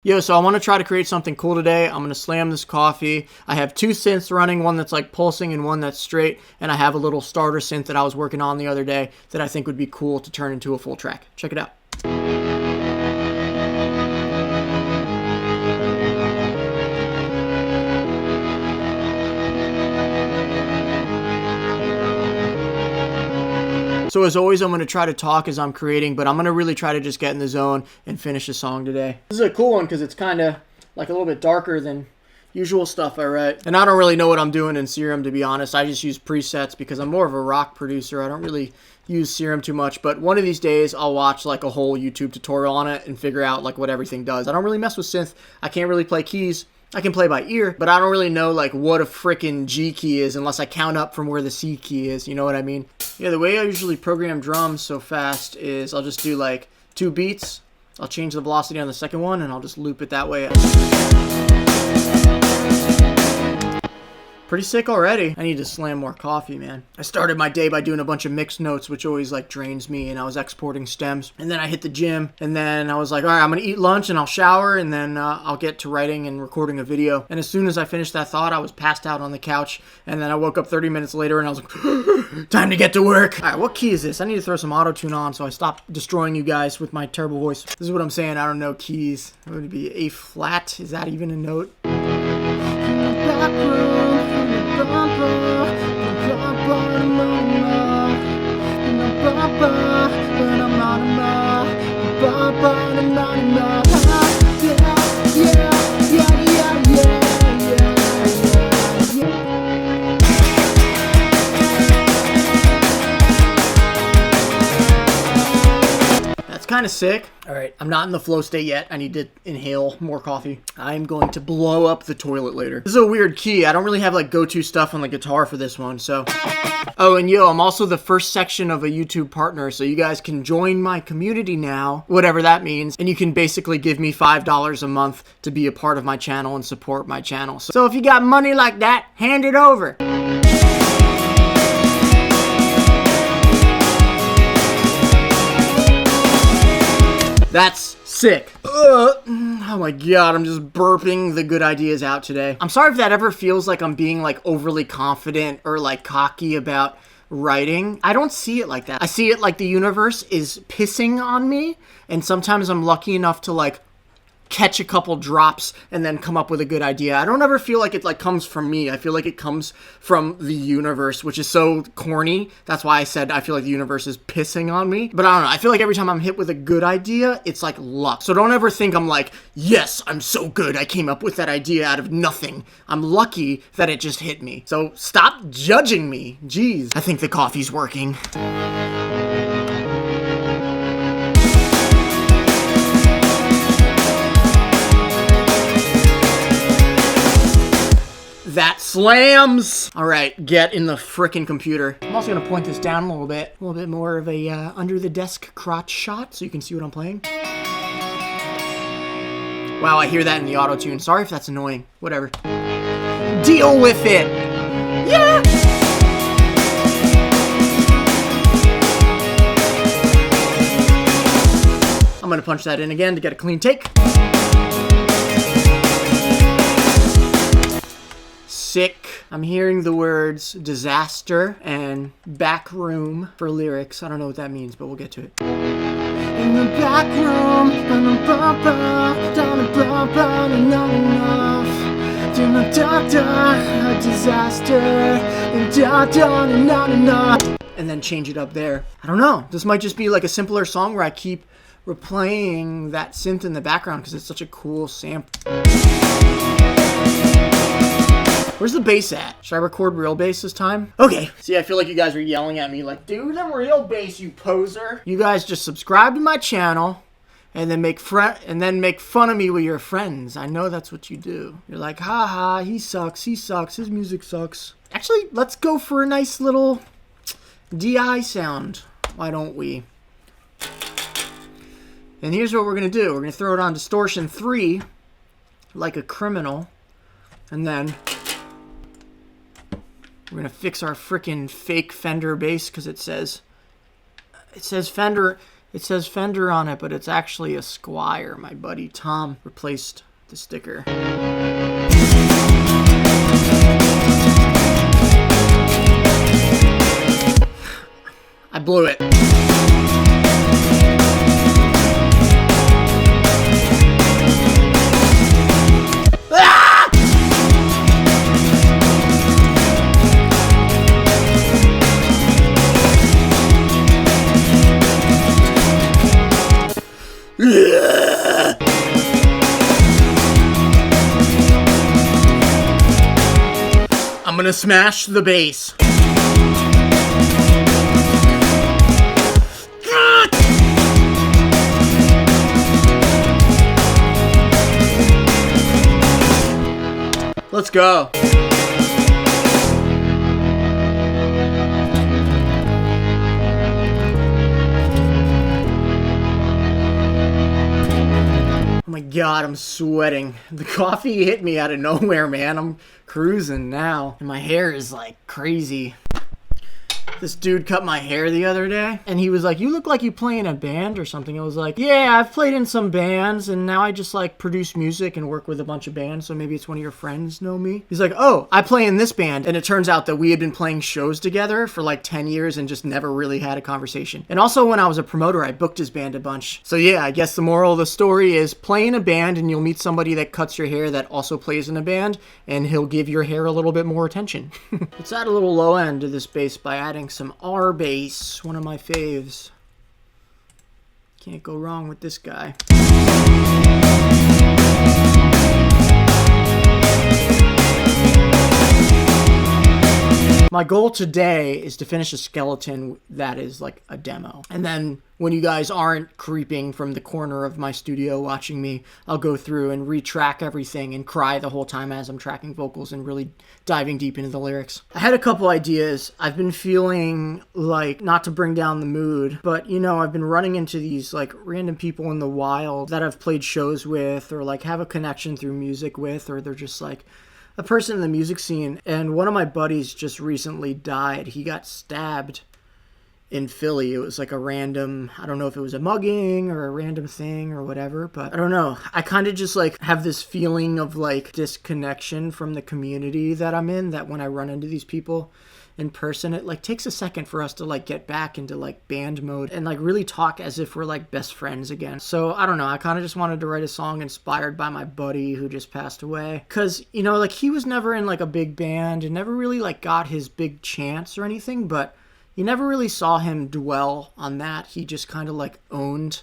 Yo, so I want to try to create something cool today. I'm going to slam this coffee. I have two synths running, one that's like pulsing and one that's straight. And I have a little starter synth that I was working on the other day that I think would be cool to turn into a full track. Check it out. So as always, I'm going to try to talk as I'm creating, but I'm going to really try to just get in the zone and finish the song today. This is a cool one because it's kind of like a little bit darker than usual stuff I write. And I don't really know what I'm doing in Serum, to be honest. I just use presets because I'm more of a rock producer. I don't really use Serum too much, but one of these days I'll watch like a whole YouTube tutorial on it and figure out like what everything does. I don't really mess with synth. I can't really play keys. I can play by ear, but I don't really know like what a frickin' G key is unless I count up from where the C key is, you know what I mean? Yeah, the way I usually program drums so fast is I'll just do like 2 beats, I'll change the velocity on the second one, and I'll just loop it that way. Pretty sick already. I need to slam more coffee, man. I started my day by doing a bunch of mixed notes, which always like drains me, and I was exporting stems. And then I hit the gym, and then I was like, all right, I'm gonna eat lunch and I'll shower, and then I'll get to writing and recording a video. And as soon as I finished that thought, I was passed out on the couch, and then I woke up 30 minutes later and I was like, time to get to work. All right, what key is this? I need to throw some auto-tune on so I stop destroying you guys with my terrible voice. This is what I'm saying, I don't know keys. It would be A flat, is that even a note? That's kind of sick. All right, I'm not in the flow state yet. I need to inhale more coffee. I'm going to blow up the toilet later. This is a weird key. I don't really have like go-to stuff on the guitar for this one, so. Oh, and yo, I'm also the first section of a YouTube partner, so you guys can join my community now, whatever that means, and you can basically give me $5 a month to be a part of my channel and support my channel. So if you got money like that, hand it over. That's sick. Oh my god, I'm just burping the good ideas out today. I'm sorry if that ever feels like I'm being like overly confident or like cocky about writing. I don't see it like that. I see it like the universe is pissing on me, and sometimes I'm lucky enough to like catch a couple drops and then come up with a good idea. I don't ever feel like it like comes from me. I feel like it comes from the universe, which is so corny. That's why I said I feel like the universe is pissing on me. But I don't know. I feel like every time I'm hit with a good idea, it's like luck. So don't ever think I'm like, yes, I'm so good. I came up with that idea out of nothing. I'm lucky that it just hit me. So stop judging me. Jeez. I think the coffee's working. That slams! Alright, get in the frickin' computer. I'm also gonna point this down a little bit more of a under the desk crotch shot so you can see what I'm playing. Wow, I hear that in the auto-tune. Sorry if that's annoying. Whatever. Deal with it! Yeah! I'm gonna punch that in again to get a clean take. Sick. I'm hearing the words disaster and back room for lyrics. I don't know what that means, but we'll get to it. In the back room, a disaster, and then change it up there. I don't know. This might just be like a simpler song where I keep replaying that synth in the background because it's such a cool sample. Where's the bass at? Should I record real bass this time? Okay. See, I feel like you guys are yelling at me like, do the real bass, you poser. You guys just subscribe to my channel and then make fun of me with your friends. I know that's what you do. You're like, haha, he sucks, his music sucks. Actually, let's go for a nice little DI sound. Why don't we? And here's what we're gonna do. We're gonna throw it on distortion 3 like a criminal, and then we're gonna fix our frickin' fake Fender bass because it says Fender It says Fender on it, but it's actually a Squier. My buddy Tom replaced the sticker. I blew it. Ah! I'm gonna smash the bass. Let's go. Oh my God, I'm sweating. The coffee hit me out of nowhere, man. I'm cruising now. And my hair is like crazy. This dude cut my hair the other day, and he was like, you look like you play in a band or something. I was like, yeah, I've played in some bands, and now I just like produce music and work with a bunch of bands, so maybe it's one of your friends know me. He's like, oh, I play in this band. And it turns out that we had been playing shows together for like 10 years and just never really had a conversation. And also when I was a promoter, I booked his band a bunch. So yeah, I guess the moral of the story is play in a band and you'll meet somebody that cuts your hair that also plays in a band, and he'll give your hair a little bit more attention. Let's add a little low end to this bass by adding some R bass, one of my faves. Can't go wrong with this guy. My goal today is to finish a skeleton that is like a demo. And then when you guys aren't creeping from the corner of my studio watching me, I'll go through and retrack everything and cry the whole time as I'm tracking vocals and really diving deep into the lyrics. I had a couple ideas. I've been feeling like, not to bring down the mood, but you know, I've been running into these like random people in the wild that I've played shows with or like have a connection through music with, or they're just like a person in the music scene. And one of my buddies just recently died. He got stabbed in Philly. It was like a random, I don't know if it was a mugging or a random thing or whatever, but I don't know. I kind of just like have this feeling of like disconnection from the community that I'm in, that when I run into these people in person, it like takes a second for us to like get back into like band mode and like really talk as if we're like best friends again. So I don't know, I kind of just wanted to write a song inspired by my buddy who just passed away, because you know, like he was never in like a big band and never really like got his big chance or anything, but you never really saw him dwell on that. He just kind of like owned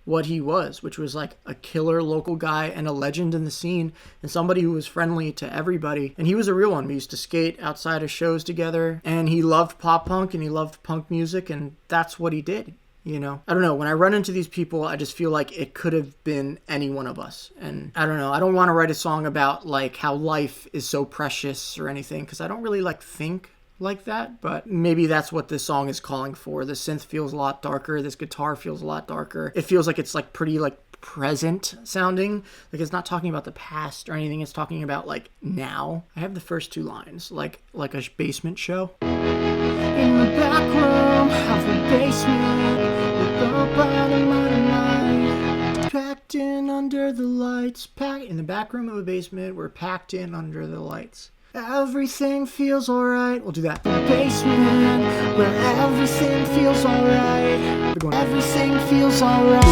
what he was, which was like a killer local guy and a legend in the scene and somebody who was friendly to everybody. And he was a real one. We used to skate outside of shows together, and he loved pop punk and he loved punk music, and that's what he did. You know, I don't know, when I run into these people, I just feel like it could have been any one of us. And I don't know, I don't want to write a song about like how life is so precious or anything, because I don't really like think like that, but maybe that's what this song is calling for. The synth feels a lot darker, this guitar feels a lot darker. It feels like it's like pretty like present sounding, like it's not talking about the past or anything, it's talking about like now. I have the first two lines like a basement show. In the back room of the basement with the bottom of the mind, packed in under the lights. In the back room of a basement, we're packed in under the lights. Everything feels alright. We'll do that. The basement, where everything feels alright. Everything feels alright.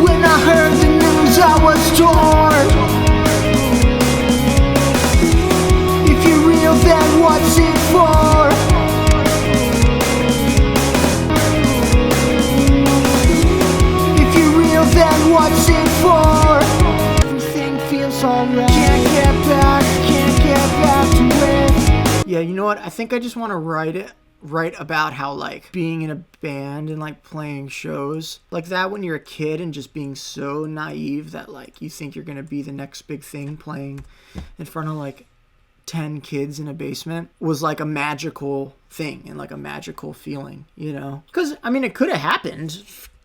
When I heard the news, I was torn. If you're real, then what's it for? If you're real, then what's it for? Everything feels alright. Can't get back to it. Yeah, you know what? I think I just want to write about how like being in a band and like playing shows like that when you're a kid and just being so naive that like you think you're gonna be the next big thing playing in front of like 10 kids in a basement was like a magical thing and like a magical feeling, you know? Because I mean, it could have happened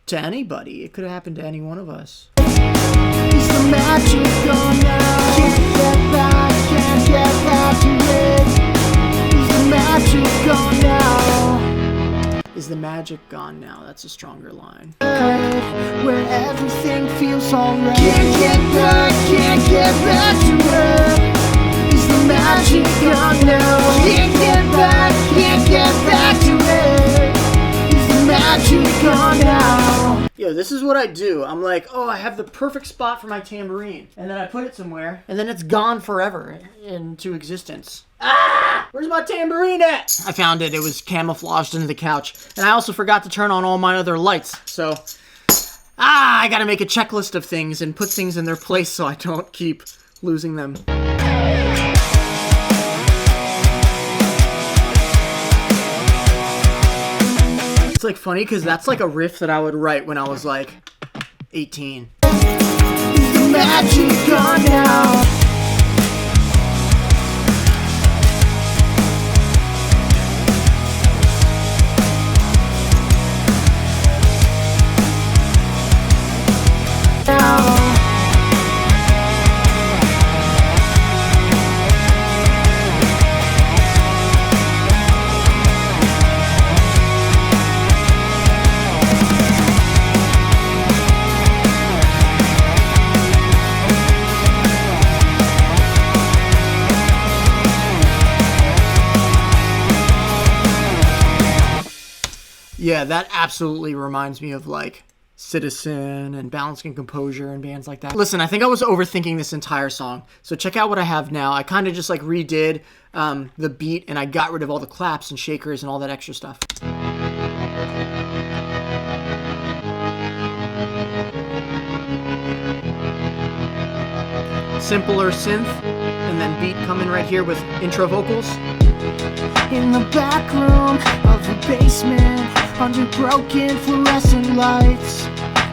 to anybody. It could have happened to any one of us. Is the magic gone now? Can't get back to it. Is the magic gone now? Is the magic gone now. That's a stronger line. Where everything feels alright. Can't get back to where is the magic gone now? Can't get back to where is the magic gone now? Yo, this is what I do. I'm like, oh, I have the perfect spot for my tambourine. And then I put it somewhere, and then it's gone forever into existence. Ah! Where's my tambourine at? I found it. It was camouflaged into the couch. And I also forgot to turn on all my other lights. So, I gotta make a checklist of things and put things in their place so I don't keep losing them. It's like funny because that's like a riff that I would write when I was like 18. The magic gone now. Yeah, that absolutely reminds me of like Citizen and Balancing Composure and bands like that. Listen, I think I was overthinking this entire song. So check out what I have now. I kind of just like redid the beat and I got rid of all the claps and shakers and all that extra stuff. Simpler synth and then beat coming right here with intro vocals. In the back room of a basement, under broken fluorescent lights,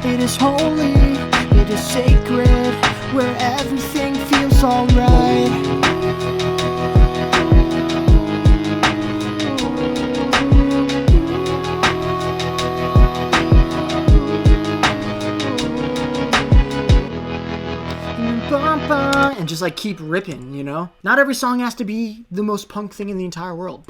it is holy, it is sacred, where everything feels alright. And just like keep ripping, you know? Not every song has to be the most punk thing in the entire world.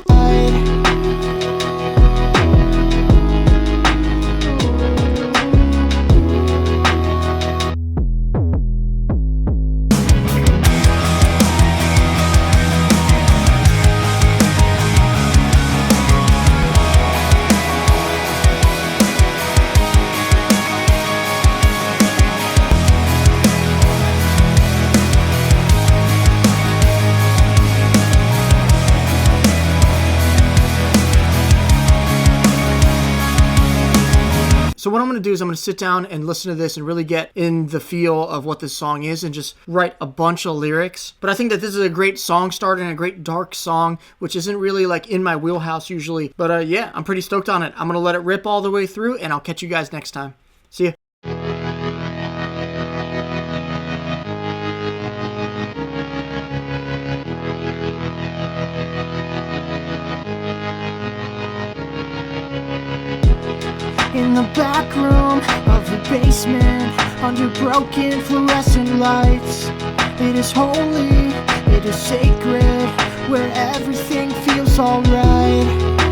So what I'm going to do is I'm going to sit down and listen to this and really get in the feel of what this song is and just write a bunch of lyrics. But I think that this is a great song starter and a great dark song, which isn't really like in my wheelhouse usually. But yeah, I'm pretty stoked on it. I'm going to let it rip all the way through and I'll catch you guys next time. See ya. In the back room of a basement, under broken fluorescent lights, it is holy, it is sacred, where everything feels alright.